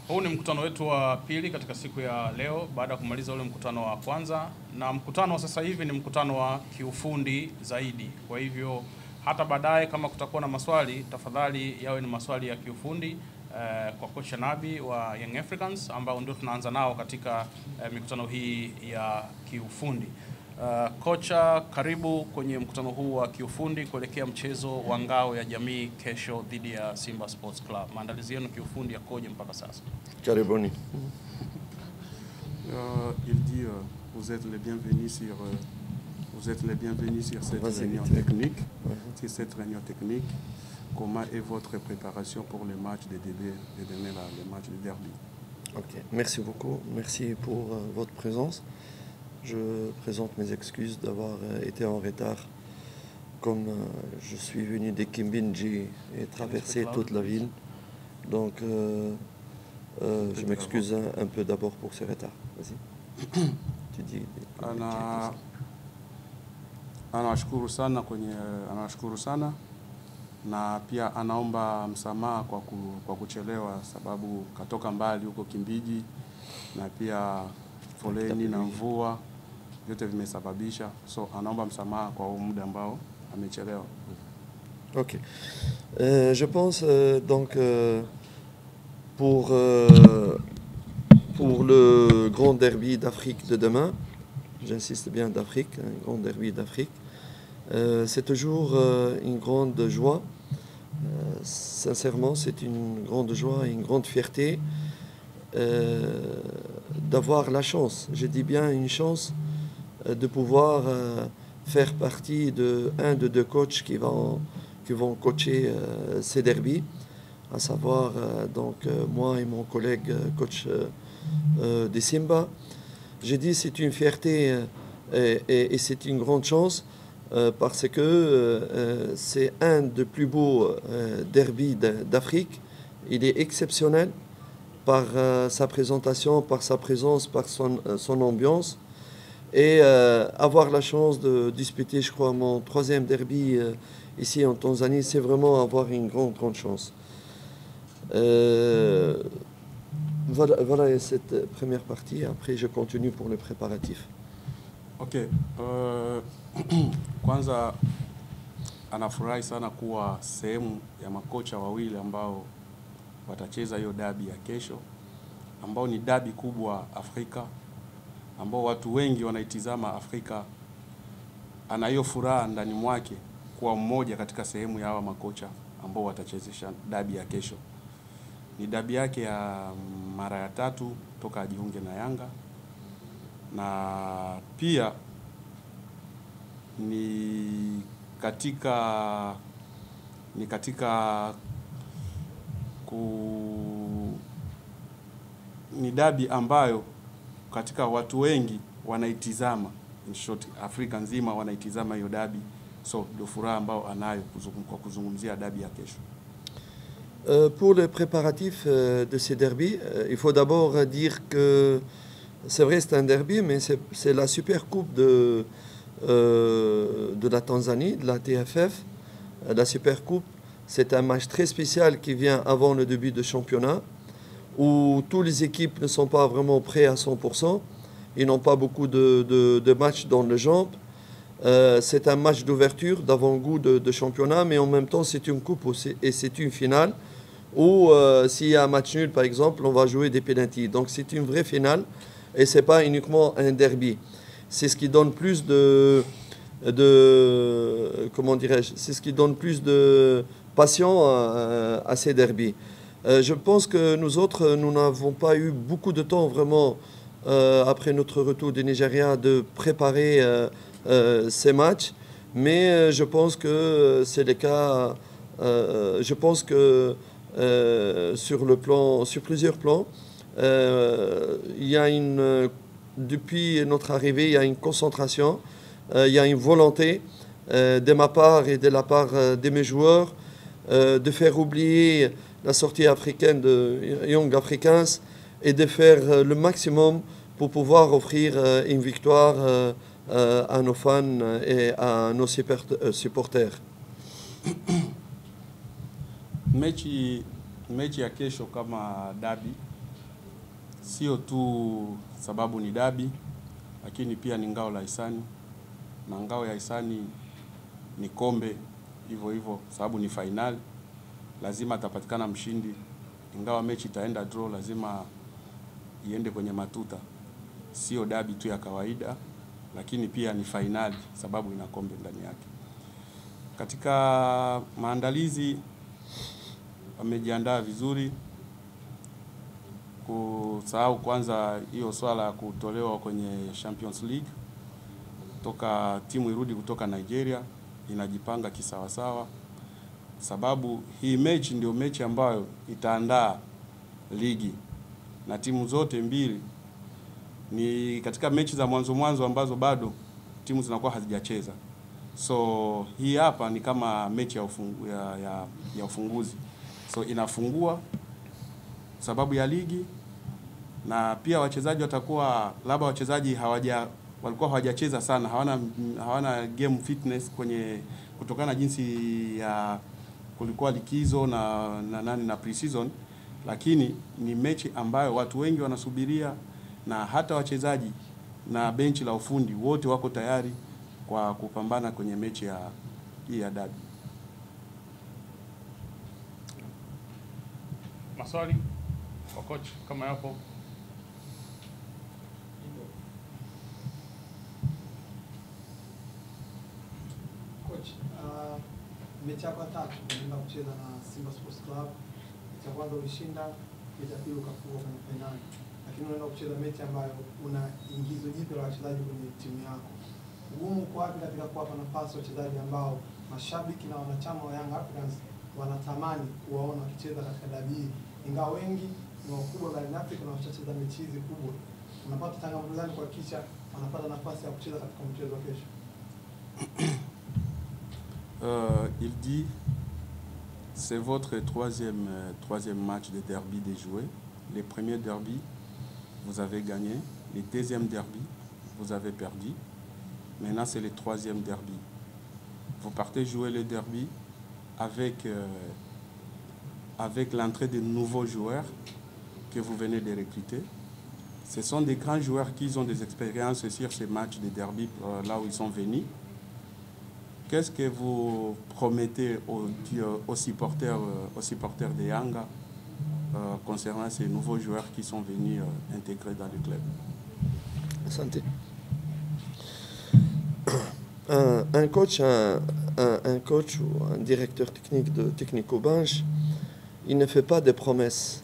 Huu ni mkutano wetu wa pili katika siku ya leo baada ya kumaliza ule mkutano wa kwanza, na mkutano wa sasa hivi ni mkutano wa kiufundi zaidi. Kwa hivyo hata baadaye kama kutakuwa na maswali, tafadhali yawe ni maswali ya kiufundi kwa kocha Nabi wa Young Africans ambao ndio tunaanza nao katika mikutano hii ya kiufundi. Kocha, karibu kwenye mkutano huu wa kiufundi kuelekea mchezo wa ngao ya jamii kesho dhidi ya Simba Sports Club. Maandalizi yenu kiufundi yakoje mpaka sasa? Karibuni. Il dit vous êtes les bienvenus sur cette réunion technique. Sur cette réunion technique, comment est votre préparation pour le match de demain, le match de derby? Ok, merci beaucoup. Merci pour votre présence. Je présente mes excuses d'avoir été en retard. Comme je suis venu de Kimbinji et traversé toute la ville. Donc, je m'excuse un peu d'abord pour ce retard. Vas-y. Tu dis. Anashukuru sana na pia anaomba msamaha kwa kuchelewa sababu katoka mbali huko Kimbiji na pia foleni na mvua yote vimesababisha, so anaomba msamaha kwa muda ambao amechelewa. Ok. Je pense donc pour le grand derby d'Afrique de demain, j'insiste bien d'Afrique, un grand derby d'Afrique, c'est toujours une grande joie. Sincèrement, c'est une grande joie et une grande fierté d'avoir la chance, je dis bien une chance, de pouvoir faire partie de un de deux coachs qui vont coacher ces derbys, à savoir moi et mon collègue coach de Simba. J'ai dit c'est une fierté et c'est une grande chance parce que c'est un des plus beaux derbys d'Afrique. Il est exceptionnel par sa présentation, par sa présence, par son ambiance. Et avoir la chance de disputer, je crois, mon troisième derby ici en Tanzanie, c'est vraiment avoir une grande chance. Voilà cette première partie. Après, je continue pour le préparatif. Ok. Kwanza anafurahi sana kuwa sehemu ya makocha wawili ambao watacheza hiyo dabi ya kesho, ambao ni dabi kubwa Afrika, ambao watu wengi wanaitizama Afrika. Ana hiyo furaha ndani mwake kuwa mmoja katika sehemu ya hawa makocha ambao watachezesha dabi ya kesho. Ni dabi yake ya mara ya 3 toka ajiunge na Yanga, na pia ni dabi ambayo katika watu wengi wanaitizama, in short Afrika nzima wanaitizama hiyo dabi, so ndio furaha ambao anayo kwa kuzungumzia dabi ya kesho. Pour les préparatifs de ces derbys, il faut d'abord dire que c'est vrai c'est un derby, mais c'est la super coupe de la Tanzanie, de la TFF. La super coupe, c'est un match très spécial qui vient avant le début du championnat, où toutes les équipes ne sont pas vraiment prêtes à 100%. Ils n'ont pas beaucoup de matchs dans les jambes. C'est un match d'ouverture, d'avant-goût de championnat, mais en même temps c'est une coupe aussi, et c'est une finale où s'il y a un match nul par exemple, on va jouer des pénaltys. Donc c'est une vraie finale et c'est pas uniquement un derby. C'est ce qui donne plus comment dirais-je, c'est ce qui donne plus de passion à ces derbys. Je pense que nous autres, nous n'avons pas eu beaucoup de temps vraiment après notre retour du Nigeria de préparer ces matchs, mais je pense que c'est le cas. Je pense que sur plusieurs plans, il y a depuis notre arrivée, il y a une concentration, il y a une volonté de ma part et de la part de mes joueurs de faire oublier la sortie africaine de Young Africans et de faire le maximum pour pouvoir offrir une victoire à nos fans et à nos supporters. Mechi ya kesho kama dabi sio tu sababu ni dabi, lakini pia ni ngao la hisani, na ngao ya hisani ni kombe hivyo hivyo, sababu ni finali, lazima atapatikana mshindi. Ingawa mechi itaenda draw, lazima iende kwenye matuta. Sio dabi tu ya kawaida, lakini pia ni finali sababu ina kombe ndani yake. Katika maandalizi wamejiandaa vizuri. Kusahau kwanza hiyo swala ya kutolewa kwenye Champions League, toka timu irudi kutoka Nigeria, inajipanga kisawasawa, sababu hii mechi ndio mechi ambayo itaandaa ligi, na timu zote mbili ni katika mechi za mwanzo ambazo bado timu zinakuwa hazijacheza. So hii hapa ni kama mechi ya ufunguzi. So inafungua sababu ya ligi, na pia wachezaji watakuwa labda wachezaji walikuwa hawajacheza sana, hawana game fitness kutokana na jinsi ya kulikuwa likizo na pre-season, lakini ni mechi ambayo watu wengi wanasubiria, na hata wachezaji na benchi la ufundi wote wako tayari kwa kupambana kwenye mechi hii ya dabi. Maswali kwa coach kama yapo? Coach, mechi yako ya tatu unaenda kucheza na Simba Sports Club. Mechi ya kwanza ulishinda, mechi ya pili ukafungwa kwenye finali. Lakini unaenda kucheza mechi ambayo una ingizo jipya la wachezaji kwenye timu yako. Ugumu uko wapi katika kuwapa nafasi wachezaji ambao mashabiki na wanachama wa Young Africans wanatamani kuwaona wakicheza katika dabi hii, ingawa wengi ni wakubwa barani Afrika na washacheza mechi hizi kubwa? Unapata changamoto gani kuhakikisha wanapata nafasi ya kucheza katika mchezo wa kesho? Il dit c'est votre troisième match de derby déjoué. Les premiers derby, vous avez gagné. Les deuxièmes derby, vous avez perdu. Maintenant, c'est le troisième derby. Vous partez jouer le derby avec l'entrée de nouveaux joueurs que vous venez de recruter. Ce sont des grands joueurs qui ont des expériences sur ces matchs de derby là où ils sont venus. Qu'est-ce que vous promettez aux supporters de Yanga concernant ces nouveaux joueurs qui sont venus intégrer dans le club? Santé. Un coach ou un directeur technique de technico-bench, il ne fait pas de promesses.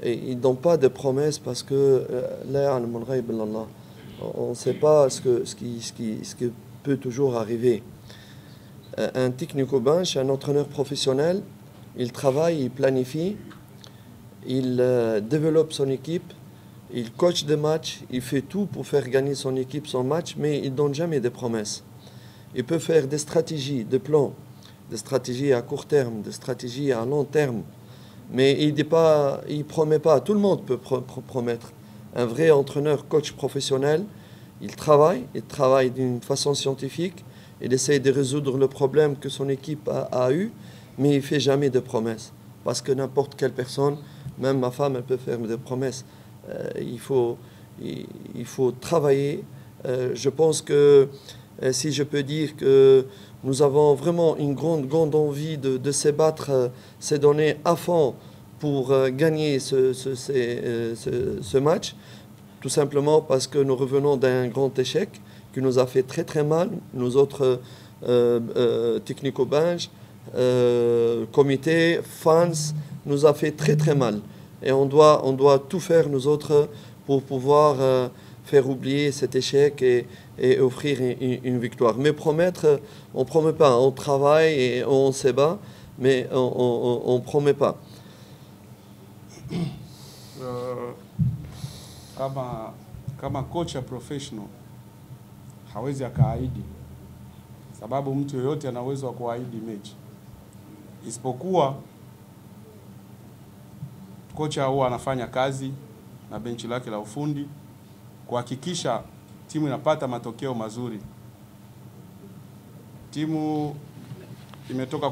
Il ne donne pas de promesses parce que là, on ne sait pas ce qui peut toujours arriver. Un technico-bench, un entraîneur professionnel, il travaille, il planifie, il développe son équipe, il coach des matchs, il fait tout pour faire gagner son équipe son match, mais il ne donne jamais de promesses. Il peut faire des stratégies, des plans, des stratégies à court terme, des stratégies à long terme, mais il ne promet pas. Tout le monde peut promettre. Un vrai entraîneur, coach professionnel, il travaille d'une façon scientifique, il essaie de résoudre le problème que son équipe a eu, mais il ne fait jamais de promesses. Parce que n'importe quelle personne, même ma femme, elle peut faire des promesses. Il faut travailler. Je pense que si je peux dire que nous avons vraiment une grande envie de se battre, se donner à fond pour gagner ce match, tout simplement parce que nous revenons d'un grand échec qui nous a fait très mal, nous autres technico-bench, comité, fans, nous a fait très mal. Et on doit tout faire, nous autres, pour pouvoir faire oublier cet échec et offrir une victoire. Mais promettre, on ne promet pas. On travaille et on se bat, mais on ne promet pas. Kama kocha professional hawezi akaahidi, sababu mtu yoyote ana uwezo wa kuahidi mechi, isipokuwa kocha huwa anafanya kazi na benchi lake la ufundi kuhakikisha timu inapata matokeo mazuri. Timu imetoka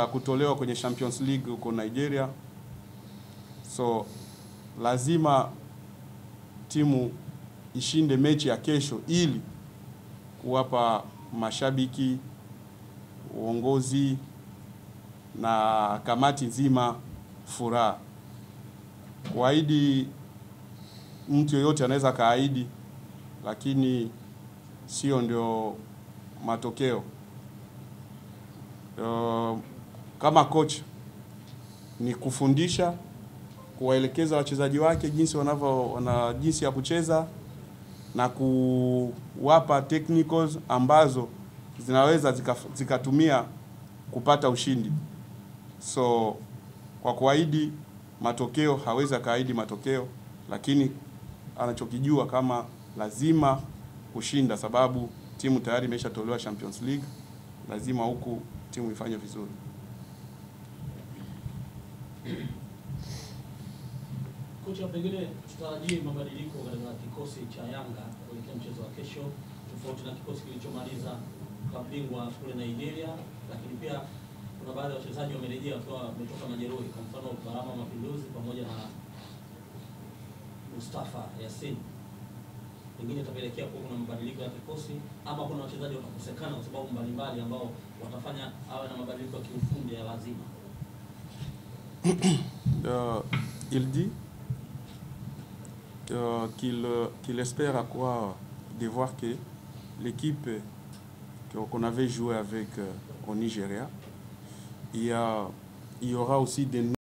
kutolewa kwenye Champions League huko Nigeria. So lazima timu ishinde mechi ya kesho ili kuwapa mashabiki, uongozi na kamati nzima furaha. Kuahidi, mtu yoyote anaweza kaahidi, lakini sio ndio matokeo. Kama coach ni kufundisha, kuwaelekeza wachezaji wake jinsi ya kucheza na kuwapa technicals ambazo zinaweza zikatumia kupata ushindi. So kwa kuahidi matokeo, hawezi kaahidi matokeo, lakini anachokijua kama lazima kushinda, sababu timu tayari imeshatolewa Champions League, lazima huku timu ifanye vizuri. Kocha, pengine tutarajie mabadiliko katika kikosi cha Yanga kuelekea mchezo wa kesho, tofauti na kikosi kilichomaliza klabu bingwa kule Nigeria, lakini pia kuna baadhi ya wachezaji wamerejea wakiwa wametoka majeruhi, kwa mfano Barama Mapinduzi pamoja na Mustafa Yasin. Pengine itapelekea kuwa kuna mabadiliko ya kikosi, ama kuna wachezaji watakosekana kwa sababu mbalimbali ambao watafanya awe na mabadiliko ya kiufundi ya lazima. Il dit qu'il espère à quoi de voir que l'équipe qu'on avait joué avec au Nigeria, il y aura aussi des